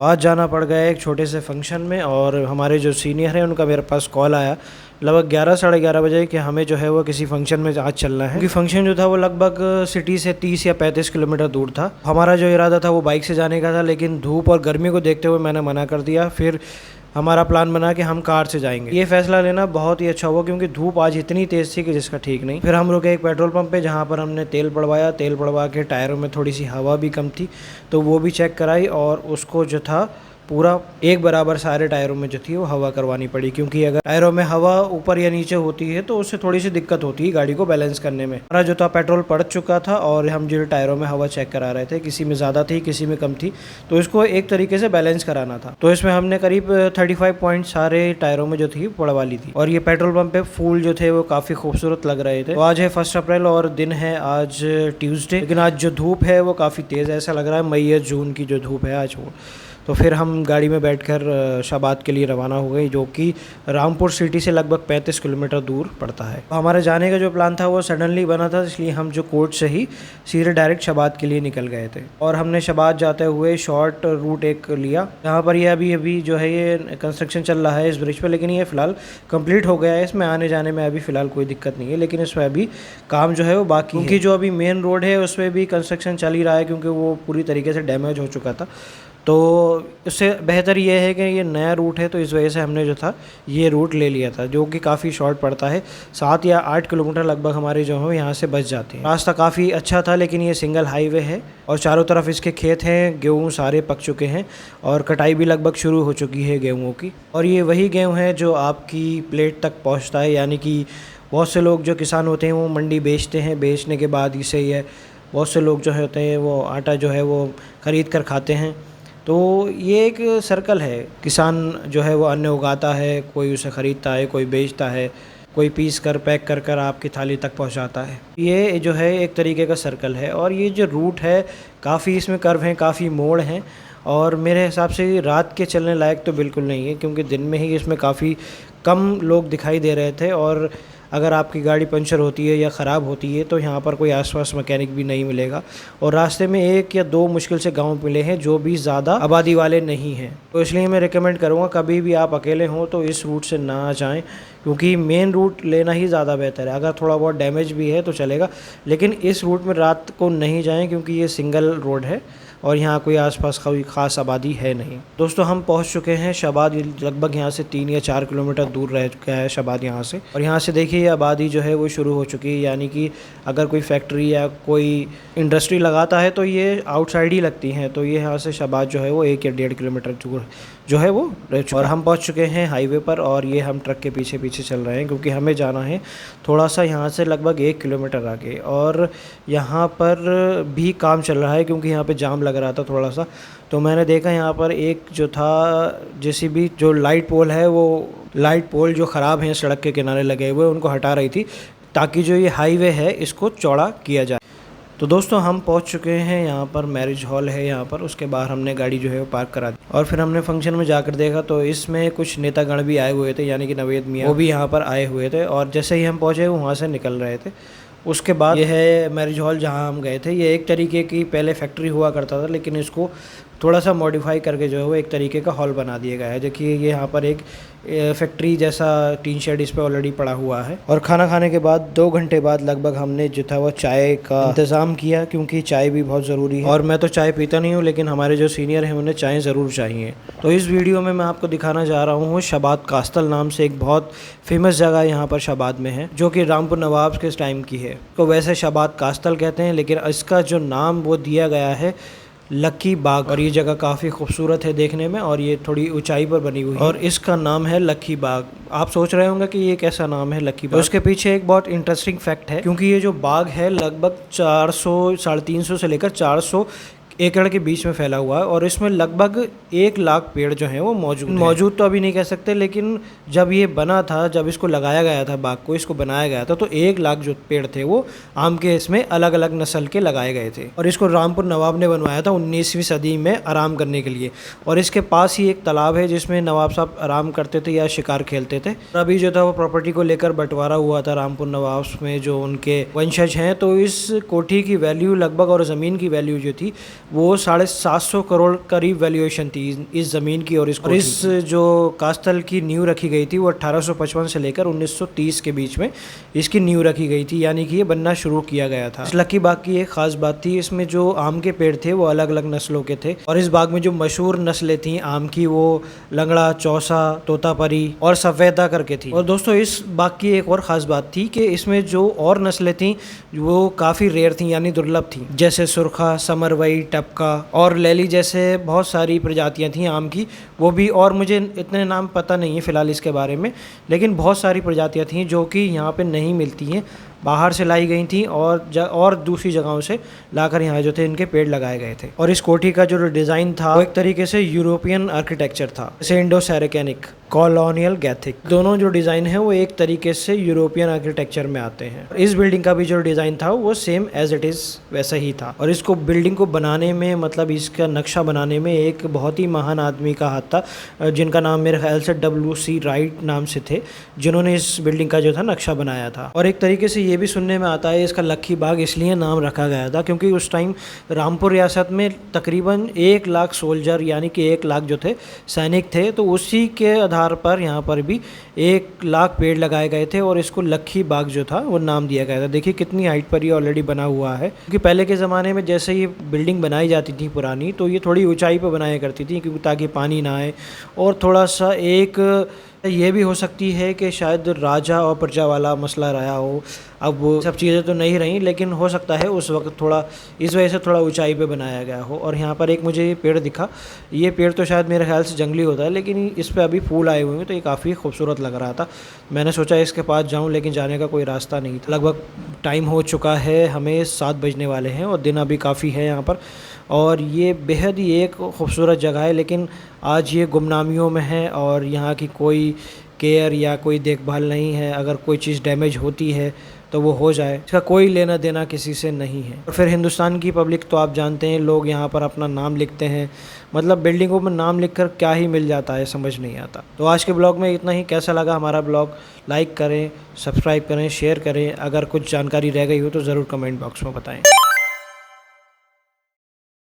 आज जाना पड़ गया एक छोटे से फंक्शन में, और हमारे जो सीनियर हैं उनका मेरे पास कॉल आया लगभग 11 साढ़े 11 बजे कि हमें जो है वो किसी फंक्शन में आज चलना है। क्योंकि फंक्शन जो था वो लगभग सिटी से 30 या 35 किलोमीटर दूर था। हमारा जो इरादा था वो बाइक से जाने का था, लेकिन धूप और गर्मी को देखते हुए मैंने मना कर दिया। फिर हमारा प्लान बना कि हम कार से जाएंगे। ये फैसला लेना बहुत ही अच्छा हुआ क्योंकि धूप आज इतनी तेज़ थी कि जिसका ठीक नहीं। फिर हम रुके एक पेट्रोल पंप पे, जहाँ पर हमने तेल पड़वाया। तेल पड़वा के टायरों में थोड़ी सी हवा भी कम थी तो वो भी चेक कराई, और उसको जो था पूरा एक बराबर सारे टायरों में जो थी वो हवा करवानी पड़ी। क्योंकि अगर टायरों में हवा ऊपर या नीचे होती है तो उससे थोड़ी सी दिक्कत होती है गाड़ी को बैलेंस करने में। हमारा जो था पेट्रोल पड़ चुका था और हम जो टायरों में हवा चेक करा रहे थे, किसी में ज़्यादा थी किसी में कम थी, तो इसको एक तरीके से बैलेंस कराना था। तो इसमें हमने करीब 35 पॉइंट सारे टायरों में जो थी पड़वा ली थी। और ये पेट्रोल पंप पे फूल जो थे वो काफ़ी खूबसूरत लग रहे थे। तो आज है 1 अप्रैल और दिन है आज ट्यूसडे, लेकिन आज जो धूप है वो काफ़ी तेज़ ऐसा लग रहा है, मई या जून की जो धूप है आज वो। तो फिर हम गाड़ी में बैठकर शाबाद के लिए रवाना हो गए, जो कि रामपुर सिटी से लगभग 35 किलोमीटर दूर पड़ता है। हमारे जाने का जो प्लान था वो सडनली बना था, इसलिए हम जो कोर्ट से ही सीधे डायरेक्ट शाबाद के लिए निकल गए थे। और हमने शाबाद जाते हुए शॉर्ट रूट एक लिया, जहाँ पर ये अभी जो है ये कंस्ट्रक्शन चल रहा है इस ब्रिज पर, लेकिन ये फ़िलहाल कंप्लीट हो गया है। इसमें आने जाने में अभी फ़िलहाल कोई दिक्कत नहीं है, लेकिन इसमें अभी काम जो है वो बाकी है। क्योंकि जो अभी मेन रोड है उस पर भी कंस्ट्रक्शन चल ही रहा है, क्योंकि वो पूरी तरीके से डैमेज हो चुका था। तो उससे बेहतर ये है कि ये नया रूट है, तो इस वजह से हमने जो था ये रूट ले लिया था, जो कि काफ़ी शॉर्ट पड़ता है। 7 या 8 किलोमीटर लगभग हमारे जो है यहाँ से बच जाते हैं। रास्ता काफ़ी अच्छा था, लेकिन ये सिंगल हाईवे है और चारों तरफ इसके खेत हैं। गेहूँ सारे पक चुके हैं और कटाई भी लगभग शुरू हो चुकी है गेहूँ की। और ये वही गेहूँ है जो आपकी प्लेट तक पहुँचता है, यानी कि बहुत से लोग जो किसान होते हैं वो मंडी बेचते हैं, बेचने के बाद इसे ये बहुत से लोग जो होते हैं वो आटा जो है वो ख़रीद कर खाते हैं। तो ये एक सर्कल है, किसान जो है वो अन्न उगाता है, कोई उसे ख़रीदता है, कोई बेचता है, कोई पीस कर पैक कर कर आपकी थाली तक पहुंचाता है। ये जो है एक तरीके का सर्कल है। और ये जो रूट है काफ़ी इसमें कर्व हैं, काफ़ी मोड़ हैं, और मेरे हिसाब से रात के चलने लायक तो बिल्कुल नहीं है, क्योंकि दिन में ही इसमें काफ़ी कम लोग दिखाई दे रहे थे। और अगर आपकी गाड़ी पंचर होती है या ख़राब होती है तो यहाँ पर कोई आसपास मैकेनिक भी नहीं मिलेगा। और रास्ते में 1 या 2 मुश्किल से गांव मिले हैं जो भी ज़्यादा आबादी वाले नहीं हैं। तो इसलिए मैं रिकमेंड करूँगा कभी भी आप अकेले हों तो इस रूट से ना जाएं, क्योंकि मेन रूट लेना ही ज़्यादा बेहतर है। अगर थोड़ा बहुत डैमेज भी है तो चलेगा, लेकिन इस रूट में रात को नहीं जाएँ, क्योंकि ये सिंगल रोड है और यहाँ कोई आसपास कोई ख़ास आबादी है नहीं। दोस्तों हम पहुँच चुके हैं शाबाद। लगभग यहाँ से 3 या 4 किलोमीटर दूर रह चुका है शाबाद यहाँ से। और यहाँ से देखिए आबादी जो है वो शुरू हो चुकी है, यानी कि अगर कोई फैक्ट्री या कोई इंडस्ट्री लगाता है तो ये आउटसाइड ही लगती हैं। तो ये यहाँ से शाबाद जो है वो 1 या 1.5 किलोमीटर दूर जो है वो रह चुका। और हम पहुँच चुके हैं हाईवे पर, और ये हम ट्रक के पीछे पीछे चल रहे हैं, क्योंकि हमें जाना है थोड़ा सा यहाँ से लगभग 1 किलोमीटर आगे। और यहाँ पर भी काम चल रहा है, क्योंकि यहाँ पे जाम लग रहा था थोड़ा सा। तो मैंने देखा यहाँ पर एक जो था जेसीबी जो लाइट पोल है, वो लाइट पोल जो ख़राब हैं सड़क के किनारे लगे हुए उनको हटा रही थी, ताकि जो ये हाईवे है इसको चौड़ा किया जाए। तो दोस्तों हम पहुंच चुके हैं यहाँ पर, मैरिज हॉल है यहाँ पर, उसके बाहर हमने गाड़ी जो है वो पार्क करा दी। और फिर हमने फंक्शन में जाकर देखा तो इसमें कुछ नेतागण भी आए हुए थे, यानी कि नवेद मियाँ वो भी यहाँ पर आए हुए थे। और जैसे ही हम पहुँचे वहाँ से निकल रहे थे। उसके बाद ये है मैरिज हॉल जहाँ हम गए थे। ये एक तरीके की पहले फैक्ट्री हुआ करता था, लेकिन इसको थोड़ा सा मॉडिफाई करके जो है वो एक तरीके का हॉल बना दिया गया है। देखिए ये यहाँ पर एक फैक्ट्री जैसा टीन शेड इस पर ऑलरेडी पड़ा हुआ है। और खाना खाने के बाद 2 घंटे बाद लगभग हमने जो था वो चाय का इंतज़ाम किया, क्योंकि चाय भी बहुत ज़रूरी है। और मैं तो चाय पीता नहीं हूँ, लेकिन हमारे जो सीनियर हैं उन्हें चाय ज़रूर चाहिए। तो इस वीडियो में मैं आपको दिखाना जा रहा हूँ शाबाद कास्तल नाम से एक बहुत फेमस जगह यहाँ पर शाबाद में है, जो कि रामपुर नवाब के टाइम की है। तो वैसे शाबाद कास्तल कहते हैं, लेकिन इसका जो नाम वो दिया गया है लक्की बाग। और ये जगह काफ़ी खूबसूरत है देखने में, और ये थोड़ी ऊंचाई पर बनी हुई है, और इसका नाम है लक्की बाग। आप सोच रहे होंगे कि ये कैसा नाम है लक्की बाग। तो उसके पीछे एक बहुत इंटरेस्टिंग फैक्ट है, क्योंकि ये जो बाग है लगभग 400 350 से लेकर 400 एकड़ के बीच में फैला हुआ है, और इसमें लगभग 1 लाख पेड़ जो हैं वो मौजूद तो अभी नहीं कह सकते, लेकिन जब ये बना था, जब इसको लगाया गया था बाग को, इसको बनाया गया था, तो 1 लाख जो पेड़ थे वो आम के इसमें अलग अलग नस्ल के लगाए गए थे। और इसको रामपुर नवाब ने बनवाया था 19वीं सदी में आराम करने के लिए। और इसके पास ही एक तालाब है जिसमें नवाब साहब आराम करते थे या शिकार खेलते थे। और अभी जो था वो प्रॉपर्टी को लेकर बंटवारा हुआ था रामपुर नवाब में जो उनके वंशज हैं। तो इस कोठी की वैल्यू लगभग, और ज़मीन की वैल्यू जो थी वो 750 करोड़ करीब वैल्यूएशन थी इस ज़मीन की। और इस जो कास्तल की नींव रखी गई थी वो 1855 से लेकर 1930 के बीच में इसकी नींव रखी गई थी, यानी कि ये बनना शुरू किया गया था। इस लकी बाग की एक ख़ास बात थी, इसमें जो आम के पेड़ थे वो अलग अलग नस्लों के थे, और इस बाग में जो मशहूर नस्लें थी आम की वो लंगड़ा, चौसा, तोतापरी और सफ़ेदा करके थी। और दोस्तों इस बाग की एक और ख़ास बात थी कि इसमें जो और नस्लें थीं वो काफ़ी रेयर थी, यानी दुर्लभ थी, जैसे सुरखा, समरवई, टपका और लैली जैसे बहुत सारी प्रजातियां थीं आम की, वो भी। और मुझे इतने नाम पता नहीं है फ़िलहाल इसके बारे में, लेकिन बहुत सारी प्रजातियां थीं जो कि यहाँ पे नहीं मिलती हैं, बाहर से लाई गई थी और दूसरी जगहों से लाकर यहाँ जो थे इनके पेड़ लगाए गए थे। और इस कोठी का जो डिज़ाइन था वो एक तरीके से यूरोपियन आर्किटेक्चर था, जैसे इंडो सैरेकेनिक, कॉलोनियल, गैथिक, दोनों जो डिज़ाइन है वो एक तरीके से यूरोपियन आर्किटेक्चर में आते हैं। इस बिल्डिंग का भी जो डिज़ाइन था वो सेम एज इट इज़ वैसा ही था। और इसको बिल्डिंग को बनाने में, मतलब इसका नक्शा बनाने में एक बहुत ही महान आदमी का हाथ था, जिनका नाम मेरे ख्याल से WC राइट नाम से थे, जिन्होंने इस बिल्डिंग का जो था नक्शा बनाया था। और एक तरीके से ये भी सुनने में आता है इसका लक्की बाग इसलिए नाम रखा गया था क्योंकि उस टाइम रामपुर रियासत में तकरीबन 1 लाख सोल्जर, यानी कि 1 लाख जो थे सैनिक थे, तो उसी के आधार पर यहाँ पर भी 1 लाख पेड़ लगाए गए थे और इसको लक्की बाग जो था वो नाम दिया गया था। देखिए कितनी हाइट पर ये ऑलरेडी बना हुआ है, क्योंकि पहले के ज़माने में जैसे ये बिल्डिंग बनाई जाती थी पुरानी, तो ये थोड़ी ऊंचाई पर बनाया करती थी क्योंकि ताकि पानी ना आए, और थोड़ा सा एक ये भी हो सकती है कि शायद राजा और प्रजा वाला मसला रहा हो। अब वो सब चीज़ें तो नहीं रहीं, लेकिन हो सकता है उस वक्त थोड़ा इस वजह से थोड़ा ऊंचाई पे बनाया गया हो। और यहाँ पर एक मुझे ये पेड़ दिखा, ये पेड़ तो शायद मेरे ख्याल से जंगली होता है, लेकिन इस पर अभी फूल आए हुए हैं, तो ये काफ़ी खूबसूरत लग रहा था। मैंने सोचा इसके पास जाऊँ, लेकिन जाने का कोई रास्ता नहीं था। लगभग टाइम हो चुका है, हमें 7 बजने वाले हैं और दिन अभी काफ़ी है यहाँ पर, और ये बेहद ही एक खूबसूरत जगह है, लेकिन आज ये गुमनामियों में है और यहाँ की कोई केयर या कोई देखभाल नहीं है। अगर कोई चीज़ डैमेज होती है तो वो हो जाए, इसका कोई लेना देना किसी से नहीं है। और फिर हिंदुस्तान की पब्लिक तो आप जानते हैं, लोग यहाँ पर अपना नाम लिखते हैं, मतलब बिल्डिंगों में नाम लिखकर क्या ही मिल जाता है, समझ नहीं आता। तो आज के ब्लॉग में इतना ही। कैसा लगा हमारा ब्लॉग, लाइक करें, सब्सक्राइब करें, शेयर करें। अगर कुछ जानकारी रह गई हो तो ज़रूर कमेंट बॉक्स में बताएं।